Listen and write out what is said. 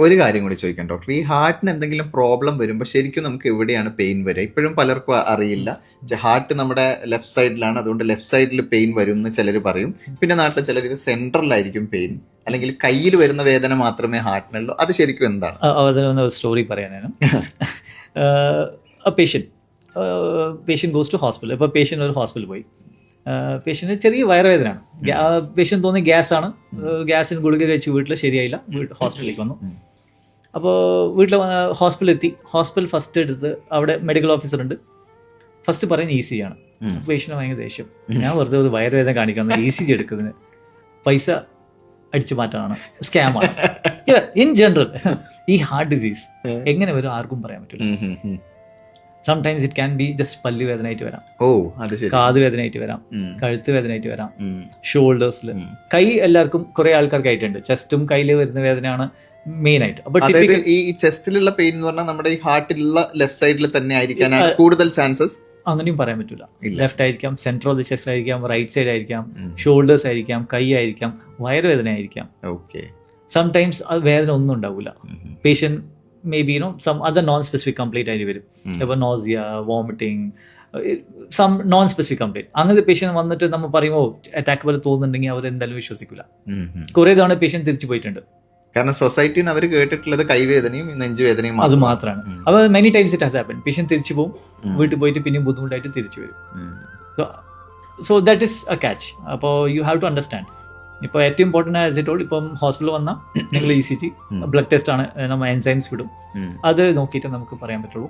ഒരു കാര്യം കൂടി ചോദിക്കാം ഡോക്ടർ, ഈ ഹാർട്ടിന് എന്തെങ്കിലും പ്രോബ്ലം വരുമ്പോൾ ശരിക്കും നമുക്ക് എവിടെയാണ് പെയിൻ വരിക? ഇപ്പോഴും പലർക്കും അറിയില്ല. ഹാർട്ട് നമ്മുടെ ലെഫ്റ്റ് സൈഡിലാണ്, അതുകൊണ്ട് ലെഫ്റ്റ് സൈഡിൽ പെയിൻ വരും എന്ന് ചിലർ പറയും. പിന്നെ നാട്ടിൽ ചിലർ ഇത് സെൻട്രലായിരിക്കും പെയിൻ, അല്ലെങ്കിൽ കയ്യിൽ വരുന്ന വേദന മാത്രമേ ഹാർട്ടിനുള്ളൂ. അത് ശരിക്കും എന്താണ്? അതിനൊന്ന് സ്റ്റോറി പറയാനാണ്. Patient goes to hospital. ഇപ്പോൾ പേഷ്യൻ്റ് ഒരു ഹോസ്പിറ്റലിൽ പോയി, പേഷ്യൻറ്റ് ചെറിയ വയറുവേദനയാണ്. പേഷ്യൻ്റ് തോന്നി ഗ്യാസാണ്, ഗ്യാസിന് ഗുളിക കഴിച്ച് വീട്ടിൽ ശരിയായില്ല, ഹോസ്പിറ്റലിലേക്ക് വന്നു. അപ്പോൾ വീട്ടിൽ ഹോസ്പിറ്റലിൽ എത്തി. ഹോസ്പിറ്റൽ ഫസ്റ്റ് എടുത്ത് അവിടെ മെഡിക്കൽ ഓഫീസർ ഉണ്ട്. ഫസ്റ്റ് പറയുന്നത് ECG ആണ്. പേഷ്യൻ്റ് ഭയങ്കര ദേഷ്യം, ഞാൻ വെറുതെ ഒരു വയറുവേദന കാണിക്കുന്നത് ECG എടുക്കുന്നതിന് പൈസ അടിച്ചു മാറ്റാനാണ്, സ്കാമാണ്. ഇൻ ജനറൽ ഈ ഹാർട്ട് ഡിസീസ് എങ്ങനെ വരും ആർക്കും പറയാൻ പറ്റില്ല. Sometimes it can be just പല്ല് വേദനയായിട്ട് വരാം, കാത് വേദനയായിട്ട് വരാം, കഴുത്ത് വേദനയായിട്ട് വരാം, ഷോൾഡേഴ്സിൽ, കൈ എല്ലാവർക്കും കുറെ ആൾക്കാർക്കായിട്ടുണ്ട്. ചെസ്റ്റും കയ്യിൽ വരുന്ന വേദനയാണ് മെയിൻ ആയിട്ട്. അതായത് ഈ ചെസ്റ്റിലുള്ള പെയിൻ എന്ന് പറഞ്ഞാൽ നമ്മുടെ ഈ ഹാർട്ടിലുള്ള ലെഫ്റ്റ് സൈഡിൽ തന്നെ ആയിരിക്കാനാണ് കൂടുതൽ ചാൻസസ്. അങ്ങനെയും പറയാൻ പറ്റില്ല. ലെഫ്റ്റ് ആയിരിക്കാം, സെൻട്രൽ ഓഫ് ദി ചെസ്റ്റ് ആയിരിക്കാം, റൈറ്റ് സൈഡ് ആയിരിക്കാം, ഷോൾഡേഴ്സ് ആയിരിക്കാം, കൈ ആയിരിക്കാം, വയറുവേദന ആയിരിക്കാം. സംടൈംസ് വേദന ഒന്നും ഉണ്ടാവില്ല. Patient may be some other non specific complaint ആയിട്ട് വരും. ഇപ്പോൾ nausea, vomiting, some non specific complaint. അങ്ങനത്തെ പേഷ്യൻ്റ് വന്നിട്ട് നമ്മൾ പറയുമ്പോൾ അറ്റാക്ക് പോലെ തോന്നുന്നുണ്ടെങ്കിൽ അവർ എന്തായാലും വിശ്വസിക്കില്ല. കുറേ തവണ പേഷ്യൻ്റ് തിരിച്ചു പോയിട്ടുണ്ട്. കാരണം സൊസൈറ്റിന്ന് അവർ കേട്ടിട്ടുള്ളത് കൈവേദനയും നെഞ്ചുവേദനയും അത് മാത്രമാണ്. അപ്പോൾ many times it has happen. Patient തിരിച്ചു പോകും, വീട്ടിൽ പോയിട്ട് പിന്നെയും ബുദ്ധിമുട്ടായിട്ട് തിരിച്ചു വരും. So that is A catch. അപ്പോൾ യു ഹാവ് ടു അണ്ടർസ്റ്റാൻഡ്. ഇപ്പോൾ ഏറ്റവും ഇമ്പോർട്ടൻ്റ് ആസ് ഇറ്റ് ഓൾ, ഇപ്പം ഹോസ്പിറ്റലിൽ വന്നാൽ നിങ്ങൾ ECG ബ്ലഡ് ടെസ്റ്റ് ആണ്, നമ്മൾ എൻസൈംസ് വിടും, അത് നോക്കിയിട്ട് നമുക്ക് പറയാൻ പറ്റുള്ളൂ.